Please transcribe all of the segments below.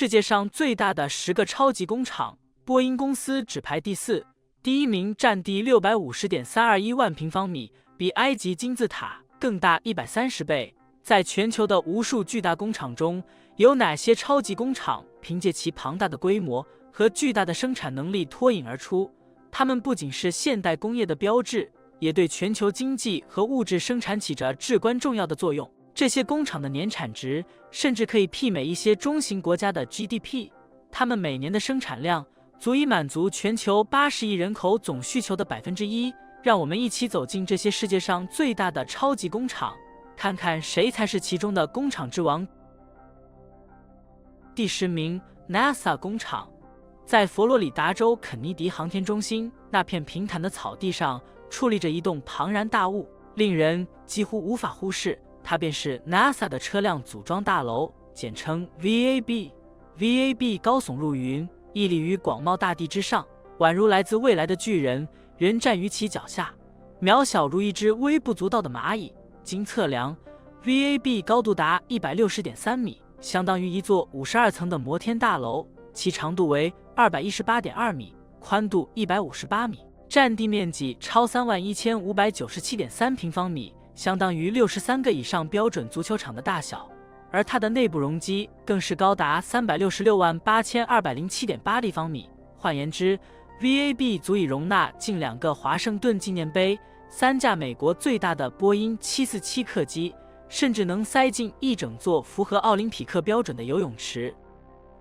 世界上最大的10个超级工厂，波音公司只排第4，第1名占地 650.321 万平方米，比埃及金字塔更大130倍。在全球的无数巨大工厂中，有哪些超级工厂凭借其庞大的规模和巨大的生产能力脱颖而出？它们不仅是现代工业的标志，也对全球经济和物质生产起着至关重要的作用。这些工厂的年产值甚至可以媲美一些中型国家的 GDP， 它们每年的生产量足以满足全球80亿人口总需求的1%。让我们一起走进这些世界上最大的超级工厂，看看谁才是其中的工厂之王。第10名 ，NASA 工厂。在佛罗里达州肯尼迪航天中心那片平坦的草地上，矗立着一栋庞然大物，令人几乎无法忽视。它便是 NASA 的车辆组装大楼，简称 VAB。VAB 高耸入云，屹立于广袤大地之上，宛如来自未来的巨人，人站于其脚下，渺小如一只微不足道的蚂蚁。经测量 ，VAB 高度达 160.3 米，相当于一座52层的摩天大楼，其长度为 218.2 米，宽度158米，占地面积超31597.3平方米，相当于63个以上标准足球场的大小。而它的内部容积更是高达3668207.8立方米。换言之， VAB 足以容纳近2个华盛顿纪念碑、3架美国最大的波音747客机，甚至能塞进一整座符合奥林匹克标准的游泳池。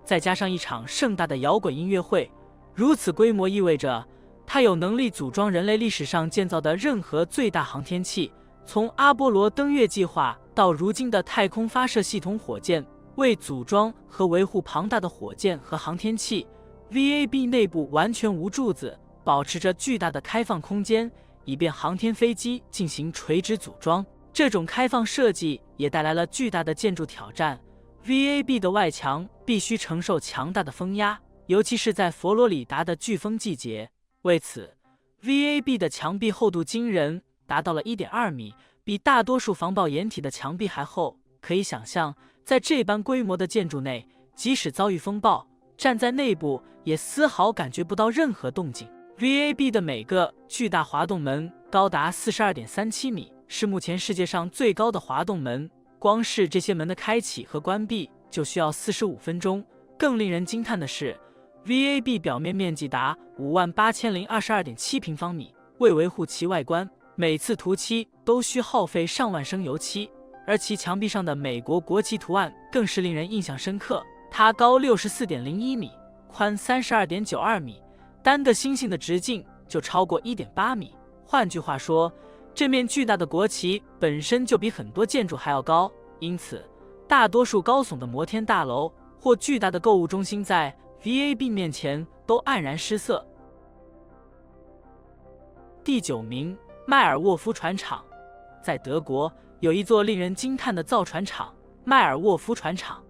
再加上一场盛大的摇滚音乐会，如此规模意味着它有能力组装人类历史上建造的任何最大航天器。从阿波罗登月计划到如今的太空发射系统火箭，为组装和维护庞大的火箭和航天器， VAB 内部完全无柱子，保持着巨大的开放空间，以便航天飞机进行垂直组装。这种开放设计也带来了巨大的建筑挑战。 VAB 的外墙必须承受强大的风压，尤其是在佛罗里达的飓风季节。为此， VAB 的墙壁厚度惊人，达到了 1.2 米，比大多数防爆掩体的墙壁还厚。可以想象，在这般规模的建筑内，即使遭遇风暴，站在内部也丝毫感觉不到任何动静。VAB 的每个巨大滑动门高达 42.37 米，是目前世界上最高的滑动门。光是这些门的开启和关闭就需要45分钟。更令人惊叹的是， VAB 表面面积达 58022.7 平方米，为维护其外观，每次涂漆都需耗费上万升油漆。而其墙壁上的美国国旗图案更是令人印象深刻，它高 64.01 米，宽 32.92 米，单个星星的直径就超过 1.8 米。换句话说，这面巨大的国旗本身就比很多建筑还要高，因此大多数高耸的摩天大楼或巨大的购物中心在 VAB 面前都黯然失色。第9名，迈尔沃夫船厂。在德国有一座令人惊叹的造船厂——迈尔沃夫船厂，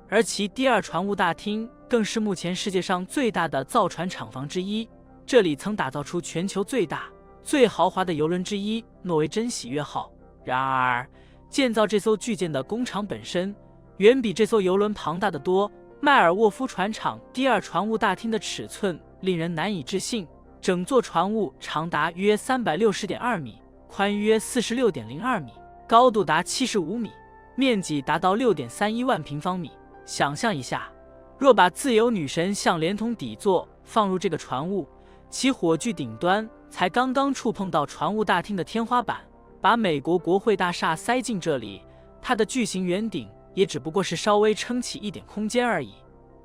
而其第2船务大厅更是目前世界上最大的造船厂房之一。这里曾打造出全球最大、最豪华的邮轮之一——诺维珍喜悦号。然而，建造这艘巨舰的工厂本身远比这艘邮轮庞大得多。迈尔沃夫船厂第2船务大厅的尺寸令人难以置信，整座船坞长达约 360.2 米，宽约 46.02 米，高度达75米，面积达到 6.31 万平方米。想象一下，若把自由女神像连同底座放入这个船坞，其火炬顶端才刚刚触碰到船坞大厅的天花板，把美国国会大厦塞进这里，它的巨型圆顶也只不过是稍微撑起一点空间而已。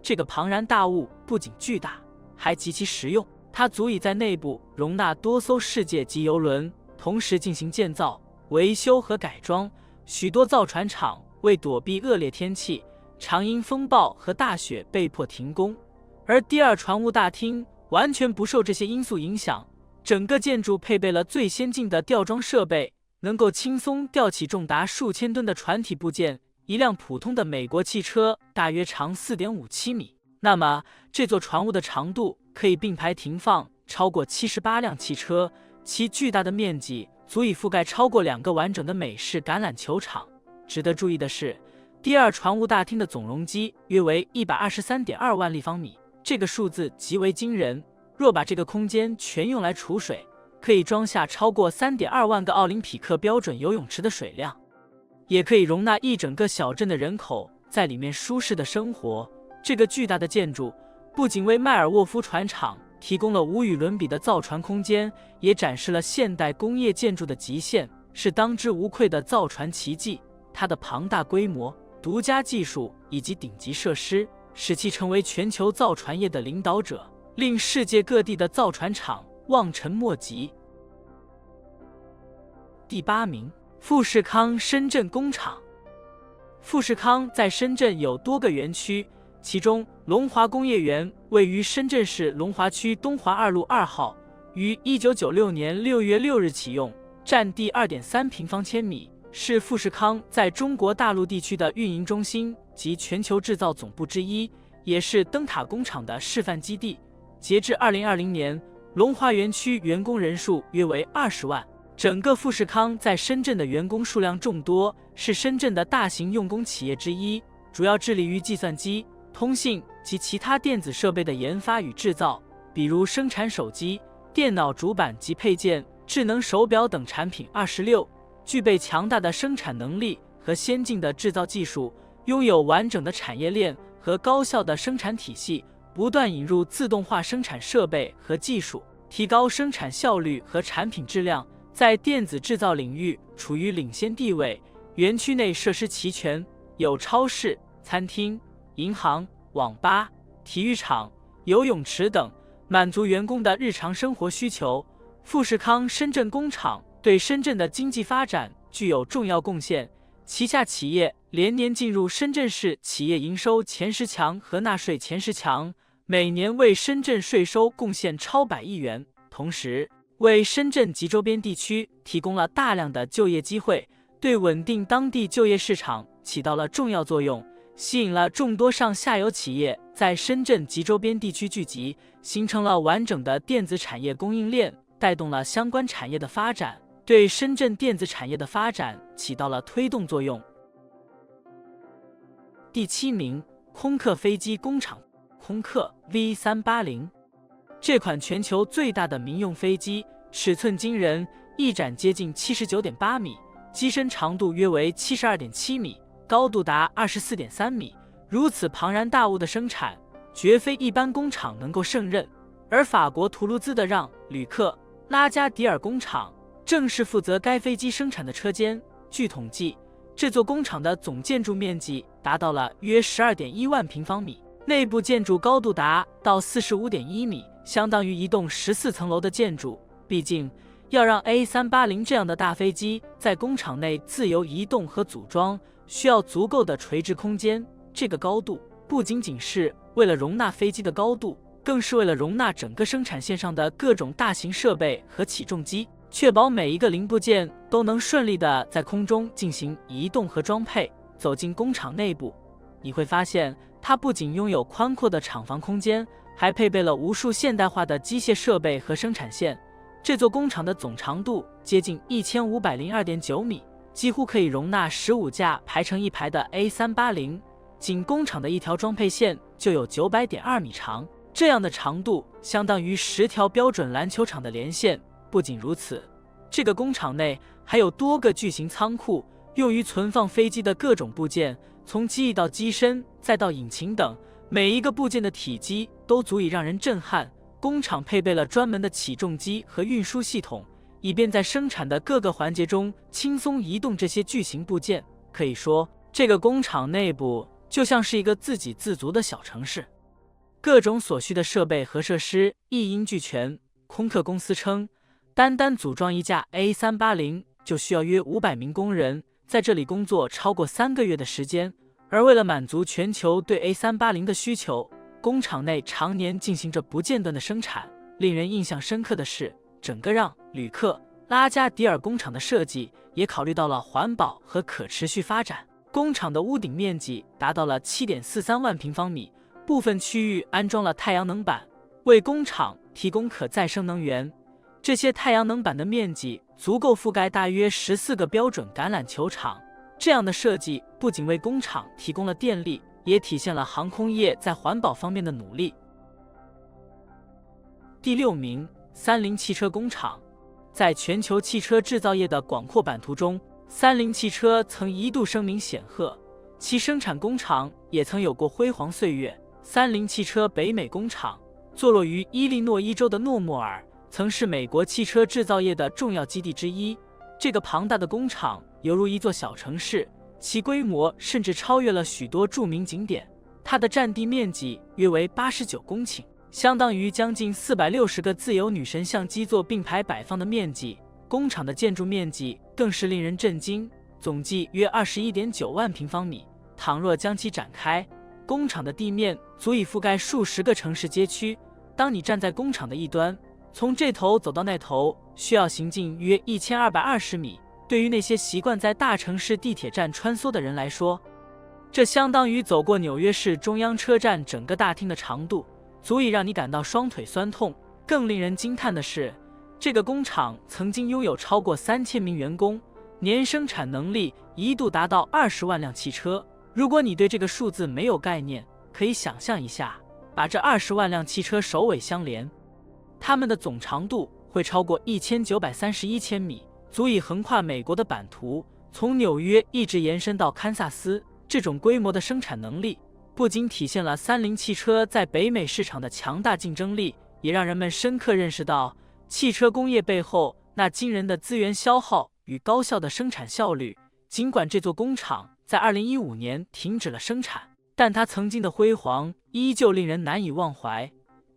这个庞然大物不仅巨大，还极其实用，它足以在内部容纳多艘世界级邮轮，同时进行建造、维修和改装。许多造船厂为躲避恶劣天气，常因风暴和大雪被迫停工，而第2船坞大厅完全不受这些因素影响。整个建筑配备了最先进的吊装设备，能够轻松吊起重达数千吨的船体部件。一辆普通的美国汽车大约长 4.57 米，那么这座船坞的长度可以并排停放超过78辆汽车，其巨大的面积足以覆盖超过2个完整的美式橄榄球场。值得注意的是，第二船务大厅的总容积约为123.2万立方米，这个数字极为惊人。若把这个空间全用来储水，可以装下超过3.2万个奥林匹克标准游泳池的水量，也可以容纳一整个小镇的人口在里面舒适的生活。这个巨大的建筑不仅为迈尔沃夫船厂提供了无与伦比的造船空间，也展示了现代工业建筑的极限，是当之无愧的造船奇迹。它的庞大规模、独家技术以及顶级设施，使其成为全球造船业的领导者，令世界各地的造船厂望尘莫及。第8名，富士康深圳工厂。富士康在深圳有多个园区，其中龙华工业园位于深圳市龙华区东华2路2号，于1996年6月6日启用，占地2.3平方千米，是富士康在中国大陆地区的运营中心及全球制造总部之一，也是灯塔工厂的示范基地。截至2020年，龙华园区员工人数约为20万。整个富士康在深圳的员工数量众多，是深圳的大型用工企业之一，主要致力于计算机、通信及其他电子设备的研发与制造，比如生产手机、电脑主板及配件、智能手表等产品。26具备强大的生产能力和先进的制造技术，拥有完整的产业链和高效的生产体系，不断引入自动化生产设备和技术，提高生产效率和产品质量。在电子制造领域处于领先地位，园区内设施齐全，有超市、餐厅、银行、网吧、体育场、游泳池等，满足员工的日常生活需求。富士康深圳工厂对深圳的经济发展具有重要贡献，旗下企业连年进入深圳市企业营收前10强和纳税前10强，每年为深圳税收贡献超100亿元，同时为深圳及周边地区提供了大量的就业机会，对稳定当地就业市场起到了重要作用，吸引了众多上下游企业在深圳及周边地区聚集，形成了完整的电子产业供应链，带动了相关产业的发展，对深圳电子产业的发展起到了推动作用。第7名，空客飞机工厂。空客 V380这款全球最大的民用飞机，尺寸惊人，翼展接近79.8米，机身长度约为72.7米，高度达24.3米。如此庞然大物的生产，绝非一般工厂能够胜任。而法国图卢兹的让·吕克·拉加迪尔工厂，正是负责该飞机生产的车间。据统计，这座工厂的总建筑面积达到了约12.1万平方米，内部建筑高度达到45.1米，相当于一栋14层楼的建筑。毕竟，要让 A380 这样的大飞机在工厂内自由移动和组装，需要足够的垂直空间。这个高度不仅仅是为了容纳飞机的高度，更是为了容纳整个生产线上的各种大型设备和起重机，确保每一个零部件都能顺利地在空中进行移动和装配。走进工厂内部，你会发现它不仅拥有宽阔的厂房空间，还配备了无数现代化的机械设备和生产线。这座工厂的总长度接近1502.9米，几乎可以容纳15架排成一排的 A380， 仅工厂的一条装配线就有900.2米长，这样的长度相当于10条标准篮球场的连线。不仅如此，这个工厂内还有多个巨型仓库，用于存放飞机的各种部件，从机翼到机身再到引擎等，每一个部件的体积都足以让人震撼。工厂配备了专门的起重机和运输系统，以便在生产的各个环节中轻松移动这些巨型部件。可以说，这个工厂内部就像是一个自给自足的小城市，各种所需的设备和设施一应俱全。空客公司称，单组装一架 A380 就需要约500名工人在这里工作超过3个月的时间。而为了满足全球对 A380 的需求，工厂内常年进行着不间断的生产。令人印象深刻的是，整个让·吕克·拉加迪尔工厂的设计也考虑到了环保和可持续发展。工厂的屋顶面积达到了7.43万平方米，部分区域安装了太阳能板，为工厂提供可再生能源。这些太阳能板的面积足够覆盖大约14个标准橄榄球场，这样的设计不仅为工厂提供了电力，也体现了航空业在环保方面的努力。第6名，三菱汽车工厂。在全球汽车制造业的广阔版图中，三菱汽车曾一度声名显赫，其生产工厂也曾有过辉煌岁月。三菱汽车北美工厂坐落于伊利诺伊州的诺莫尔，曾是美国汽车制造业的重要基地之一。这个庞大的工厂犹如一座小城市，其规模甚至超越了许多著名景点。它的占地面积约为89公顷，相当于将近460个自由女神像基座并排摆放的面积。工厂的建筑面积更是令人震惊，总计约21.9万平方米。倘若将其展开，工厂的地面足以覆盖数十个城市街区。当你站在工厂的一端，从这头走到那头，需要行进约1220米。对于那些习惯在大城市地铁站穿梭的人来说，这相当于走过纽约市中央车站整个大厅的长度，足以让你感到双腿酸痛。更令人惊叹的是，这个工厂曾经拥有超过3000名员工，年生产能力一度达到20万辆汽车。如果你对这个数字没有概念，可以想象一下，把这20万辆汽车首尾相连，它们的总长度会超过1931千米，足以横跨美国的版图，从纽约一直延伸到堪萨斯。这种规模的生产能力不仅体现了三菱汽车在北美市场的强大竞争力，也让人们深刻认识到汽车工业背后那惊人的资源消耗与高效的生产效率。尽管这座工厂在2015年停止了生产，但它曾经的辉煌依旧令人难以忘怀。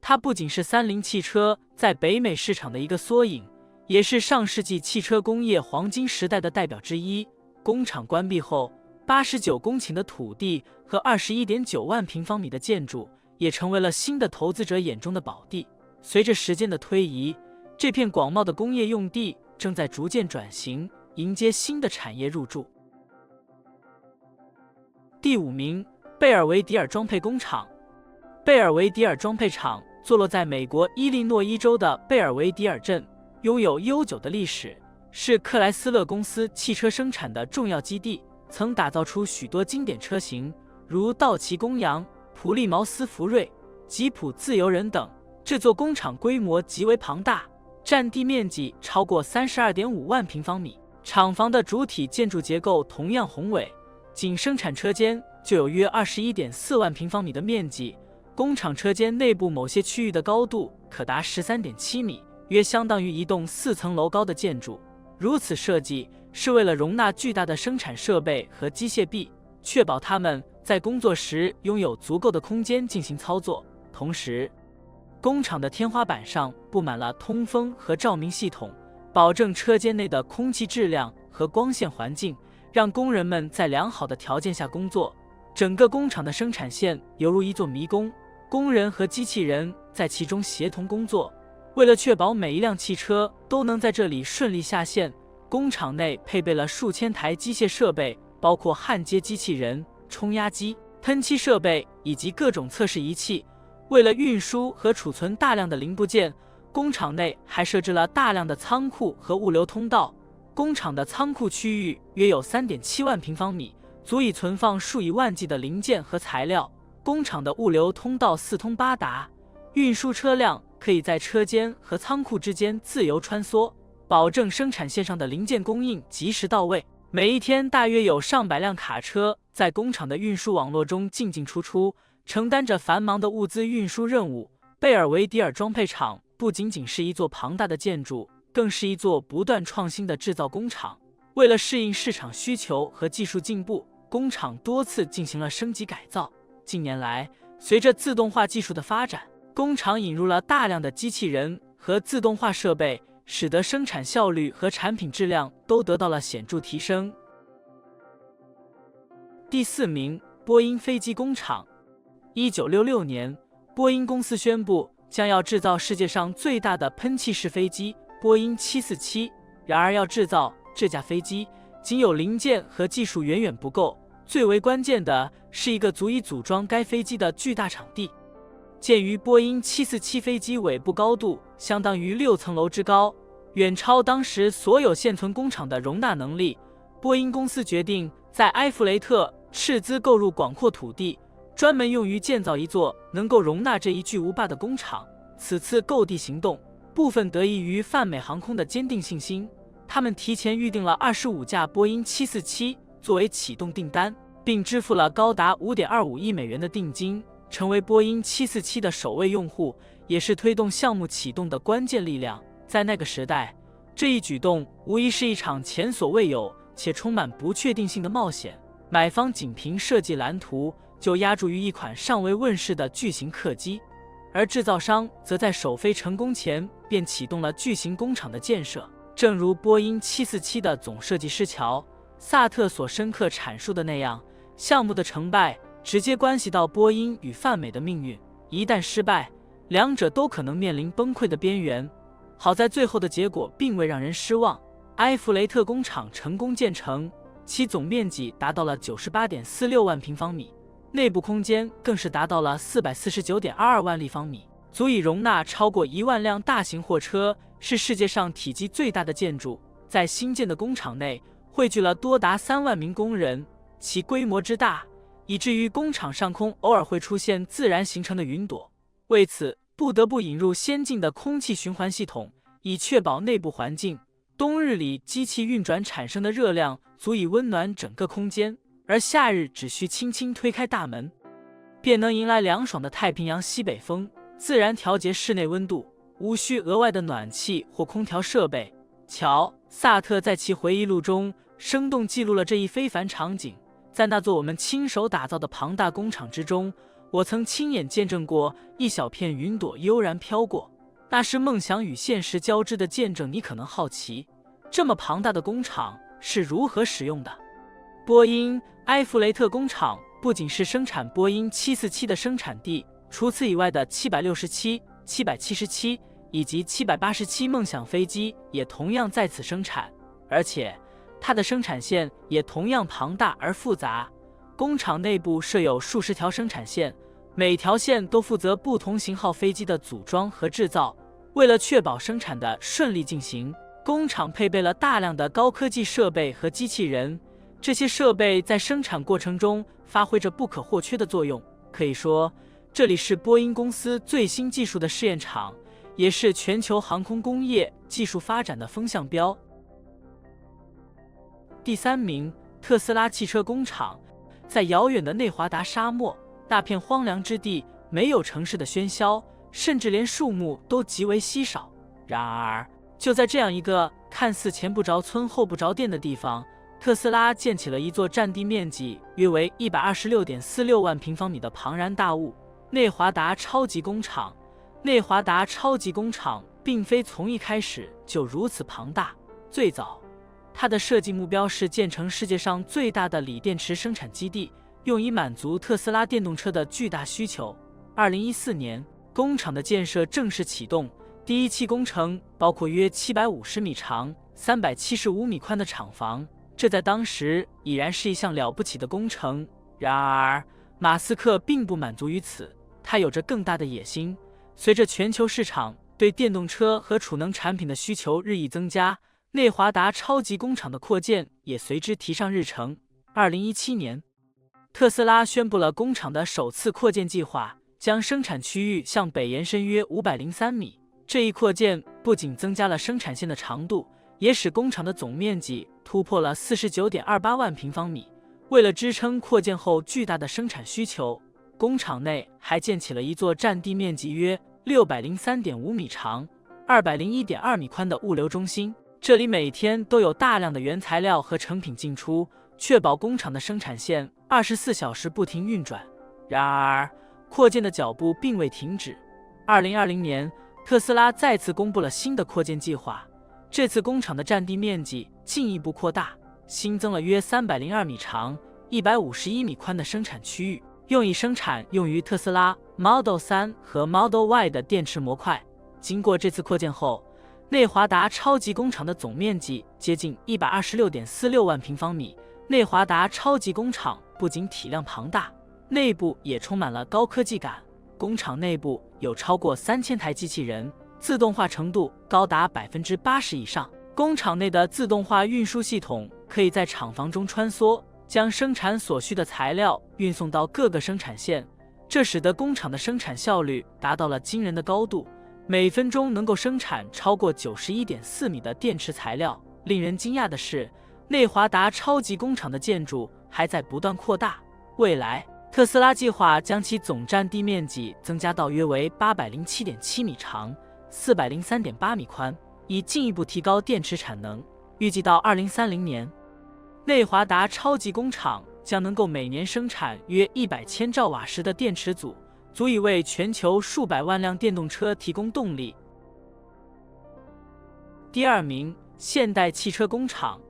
它不仅是三菱汽车在北美市场的一个缩影，也是上世纪汽车工业黄金时代的代表之一。工厂关闭后，89公顷的土地和21.9万平方米的建筑也成为了新的投资者眼中的宝地。随着时间的推移，这片广袤的工业用地正在逐渐转型，迎接新的产业入驻。第5名，贝尔维迪尔装配工厂。贝尔维迪尔装配厂坐落在美国伊利诺伊州的贝尔维迪尔镇，拥有悠久的历史，是克莱斯勒公司汽车生产的重要基地，曾打造出许多经典车型，如道奇公羊、普利茅斯福瑞、吉普自由人等。这座工厂规模极为庞大，占地面积超过32.5万平方米。厂房的主体建筑结构同样宏伟，仅生产车间就有约21.4万平方米的面积。工厂车间内部某些区域的高度可达13.7米，约相当于一栋4层楼高的建筑。如此设计是为了容纳巨大的生产设备和机械臂，确保他们在工作时拥有足够的空间进行操作。同时，工厂的天花板上布满了通风和照明系统，保证车间内的空气质量和光线环境，让工人们在良好的条件下工作。整个工厂的生产线犹如一座迷宫，工人和机器人在其中协同工作。为了确保每一辆汽车都能在这里顺利下线，工厂内配备了数千台机械设备，包括焊接机器人、冲压机、喷漆设备以及各种测试仪器。为了运输和储存大量的零部件，工厂内还设置了大量的仓库和物流通道。工厂的仓库区域约有3.7万平方米，足以存放数以万计的零件和材料。工厂的物流通道四通八达，运输车辆可以在车间和仓库之间自由穿梭，保证生产线上的零件供应及时到位。每一天大约有上百辆卡车在工厂的运输网络中进进出出，承担着繁忙的物资运输任务。贝尔维迪尔装配厂不仅仅是一座庞大的建筑，更是一座不断创新的制造工厂。为了适应市场需求和技术进步，工厂多次进行了升级改造。近年来，随着自动化技术的发展，工厂引入了大量的机器人和自动化设备，使得生产效率和产品质量都得到了显著提升。第4名，波音飞机工厂。1966年，波音公司宣布将要制造世界上最大的喷气式飞机波音747。然而，要制造这架飞机，仅有零件和技术远远不够，最为关键的是一个足以组装该飞机的巨大场地。鉴于波音747飞机尾部高度相当于6层楼之高，远超当时所有现存工厂的容纳能力，波音公司决定在埃弗雷特斥资购入广阔土地，专门用于建造一座能够容纳这一巨无霸的工厂。此次购地行动部分得益于泛美航空的坚定信心，他们提前预定了25架波音747作为启动订单，并支付了高达5.25亿美元的定金，成为波音747的首位用户，也是推动项目启动的关键力量。在那个时代，这一举动无疑是一场前所未有且充满不确定性的冒险。买方仅凭设计蓝图就押注于一款尚未问世的巨型客机，而制造商则在首飞成功前便启动了巨型工厂的建设。正如波音747的总设计师乔·萨特所深刻阐述的那样，项目的成败直接关系到波音与泛美的命运，一旦失败，两者都可能面临崩溃的边缘。好在最后的结果并未让人失望，埃弗雷特工厂成功建成，其总面积达到了 98.46 万平方米，内部空间更是达到了 449.22 万立方米，足以容纳超过1万辆大型货车，是世界上体积最大的建筑。在新建的工厂内汇聚了多达3万名工人，其规模之大，以至于工厂上空偶尔会出现自然形成的云朵，为此不得不引入先进的空气循环系统，以确保内部环境。冬日里机器运转产生的热量足以温暖整个空间，而夏日只需轻轻推开大门，便能迎来凉爽的太平洋西北风，自然调节室内温度，无需额外的暖气或空调设备。乔·萨特在其回忆录中生动记录了这一非凡场景。在那座我们亲手打造的庞大工厂之中，我曾亲眼见证过一小片云朵悠然飘过，那是梦想与现实交织的见证。你可能好奇，这么庞大的工厂是如何使用的？波音埃弗雷特工厂不仅是生产波音747的生产地，除此以外的767、777以及787梦想飞机也同样在此生产，而且它的生产线也同样庞大而复杂。工厂内部设有数十条生产线，每条线都负责不同型号飞机的组装和制造。为了确保生产的顺利进行，工厂配备了大量的高科技设备和机器人，这些设备在生产过程中发挥着不可或缺的作用。可以说，这里是波音公司最新技术的试验场，也是全球航空工业技术发展的风向标。第3名，特斯拉汽车工厂。在遥远的内华达沙漠，那片荒凉之地，没有城市的喧嚣，甚至连树木都极为稀少。然而，就在这样一个看似前不着村后不着店的地方，特斯拉建起了一座占地面积约为 126.46 万平方米的庞然大物——内华达超级工厂。内华达超级工厂并非从一开始就如此庞大，最早它的设计目标是建成世界上最大的锂电池生产基地，用以满足特斯拉电动车的巨大需求。2014年，工厂的建设正式启动。第一期工程包括约750米长、375米宽的厂房，这在当时已然是一项了不起的工程。然而，马斯克并不满足于此，他有着更大的野心。随着全球市场对电动车和储能产品的需求日益增加，内华达超级工厂的扩建也随之提上日程。2017年，特斯拉宣布了工厂的首次扩建计划，将生产区域向北延伸约503米。这一扩建不仅增加了生产线的长度，也使工厂的总面积突破了 49.28 万平方米。为了支撑扩建后巨大的生产需求，工厂内还建起了一座占地面积约 603.5 米长、201.2米宽的物流中心。这里每天都有大量的原材料和成品进出，确保工厂的生产线24小时不停运转。然而，扩建的脚步并未停止。2020年，特斯拉再次公布了新的扩建计划，这次工厂的占地面积进一步扩大，新增了约302米长、151米宽的生产区域，用以生产用于特斯拉 Model 3和 Model Y 的电池模块。经过这次扩建后，内华达超级工厂的总面积接近 126.46 万平方米。内华达超级工厂不仅体量庞大，内部也充满了高科技感。工厂内部有超过3000台机器人，自动化程度高达 80% 以上。工厂内的自动化运输系统可以在厂房中穿梭，将生产所需的材料运送到各个生产线，这使得工厂的生产效率达到了惊人的高度，每分钟能够生产超过 91.4 米的电池材料。令人惊讶的是，内华达超级工厂的建筑还在不断扩大，未来特斯拉计划将其总占地面积增加到约为 807.7 米长、403.8米宽，以进一步提高电池产能。预计到2030年，内华达超级工厂将能够每年生产约100千兆瓦时的电池组，足以为全球数百万辆电动车提供动力。第二名，现代汽车工厂。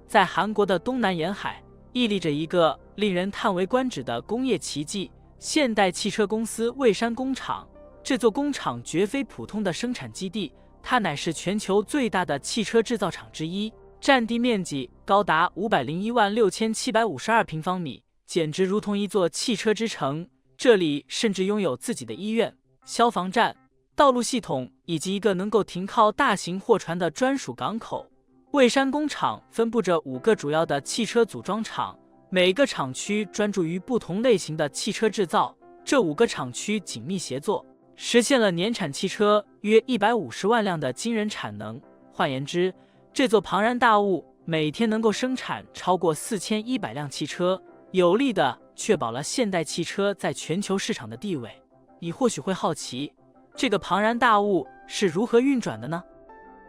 在韩国的东南沿海，屹立着一个令人叹为观止的工业奇迹——现代汽车公司蔚山工厂。这座工厂绝非普通的生产基地，它乃是全球最大的汽车制造厂之一，占地面积高达5016752平方米，简直如同一座汽车之城。这里甚至拥有自己的医院、消防站、道路系统以及一个能够停靠大型货船的专属港口。蔚山工厂分布着5个主要的汽车组装厂，每个厂区专注于不同类型的汽车制造。这5个厂区紧密协作，实现了年产汽车约150万辆的惊人产能。换言之，这座庞然大物每天能够生产超过4100辆汽车，有力地确保了现代汽车在全球市场的地位。你或许会好奇，这个庞然大物是如何运转的呢？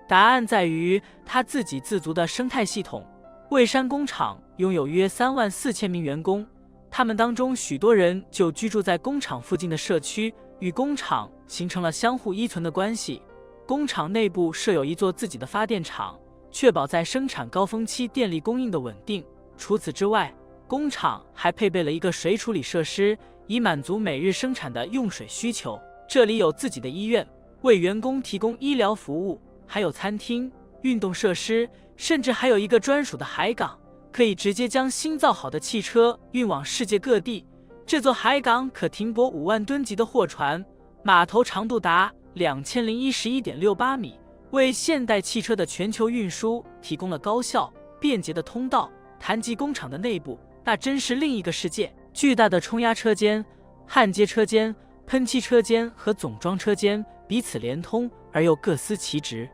答案在于它自给自足的生态系统。蔚山工厂拥有约34000名员工，他们当中许多人就居住在工厂附近的社区，与工厂形成了相互依存的关系。工厂内部设有一座自己的发电厂，确保在生产高峰期电力供应的稳定。除此之外，工厂还配备了一个水处理设施，以满足每日生产的用水需求。这里有自己的医院，为员工提供医疗服务，还有餐厅、运动设施，甚至还有一个专属的海港，可以直接将新造好的汽车运往世界各地。这座海港可停泊5万吨级的货船，码头长度达2011.68米，为现代汽车的全球运输提供了高效、便捷的通道。谈及工厂的内部，那真是另一个世界。巨大的冲压车间、焊接车间、喷漆车间和总装车间彼此连通而又各司其职，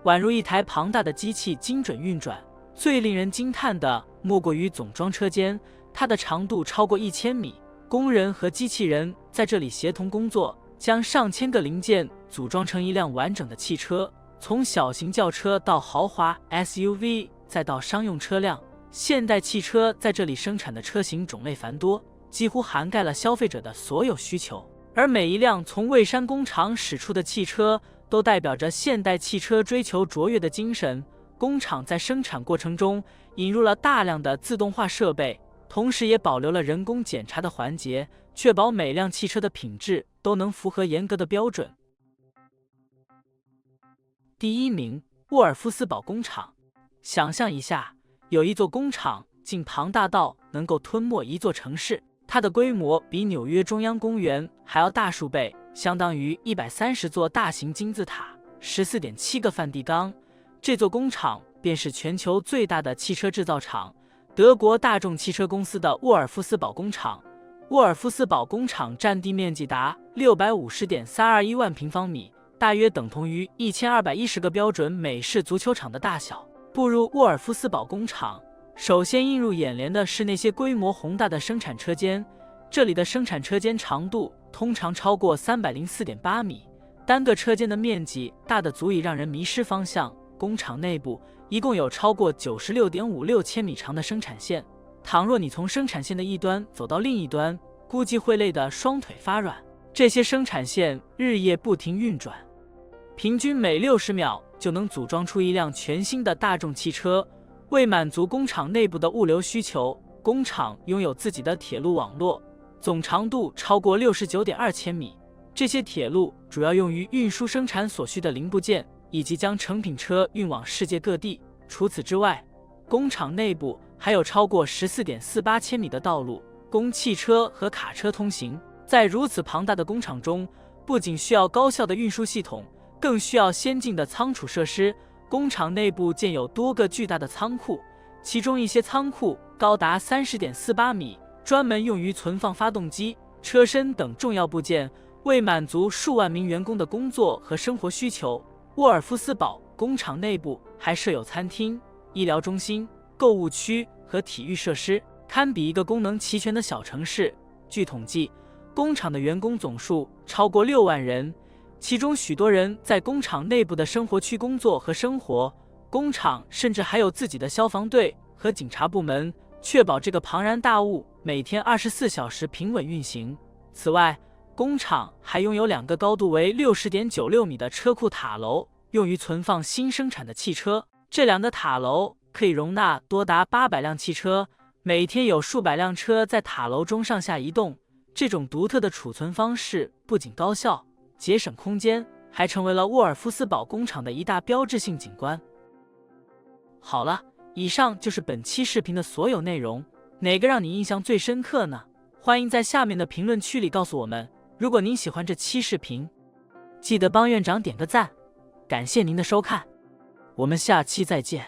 宛如一台庞大的机器精准运转。最令人惊叹的莫过于总装车间，它的长度超过1000米，工人和机器人在这里协同工作，将上千个零件组装成一辆完整的汽车。从小型轿车到豪华 SUV， 再到商用车辆，现代汽车在这里生产的车型种类繁多，几乎涵盖了消费者的所有需求。而每一辆从蔚山工厂驶出的汽车都代表着现代汽车追求卓越的精神。工厂在生产过程中引入了大量的自动化设备，同时也保留了人工检查的环节，确保每辆汽车的品质都能符合严格的标准。第一名，沃尔夫斯堡工厂。想象一下，有一座工厂竟庞大到能够吞没一座城市，它的规模比纽约中央公园还要大数倍，相当于130座大型金字塔、14.7个梵蒂冈。这座工厂便是全球最大的汽车制造厂——德国大众汽车公司的沃尔夫斯堡工厂。沃尔夫斯堡工厂占地面积达650.321万平方米，大约等同于1210个标准美式足球场的大小。步入沃尔夫斯堡工厂，首先映入眼帘的是那些规模宏大的生产车间。这里的生产车间长度通常超过304.8米，单个车间的面积大得足以让人迷失方向。工厂内部一共有超过96.56千米长的生产线，倘若你从生产线的一端走到另一端，估计会累得双腿发软。这些生产线日夜不停运转，平均每60秒就能组装出一辆全新的大众汽车。为满足工厂内部的物流需求，工厂拥有自己的铁路网络，总长度超过69.2千米。这些铁路主要用于运输生产所需的零部件，以及将成品车运往世界各地。除此之外，工厂内部还有超过14.48千米的道路，供汽车和卡车通行。在如此庞大的工厂中，不仅需要高效的运输系统，更需要先进的仓储设施。工厂内部建有多个巨大的仓库，其中一些仓库高达30.48米，专门用于存放发动机、车身等重要部件，为满足数万名员工的工作和生活需求。沃尔夫斯堡工厂内部还设有餐厅、医疗中心、购物区和体育设施，堪比一个功能齐全的小城市。据统计，工厂的员工总数超过6万人，其中许多人在工厂内部的生活区工作和生活。工厂甚至还有自己的消防队和警察部门，确保这个庞然大物每天24小时平稳运行。此外，工厂还拥有2个高度为60.96米的车库塔楼，用于存放新生产的汽车。这2个塔楼可以容纳多达800辆汽车，每天有数百辆车在塔楼中上下移动。这种独特的储存方式不仅高效、节省空间，还成为了沃尔夫斯堡工厂的一大标志性景观。好了，以上就是本期视频的所有内容，哪个让你印象最深刻呢？欢迎在下面的评论区里告诉我们。如果您喜欢这期视频，记得帮院长点个赞，感谢您的收看，我们下期再见。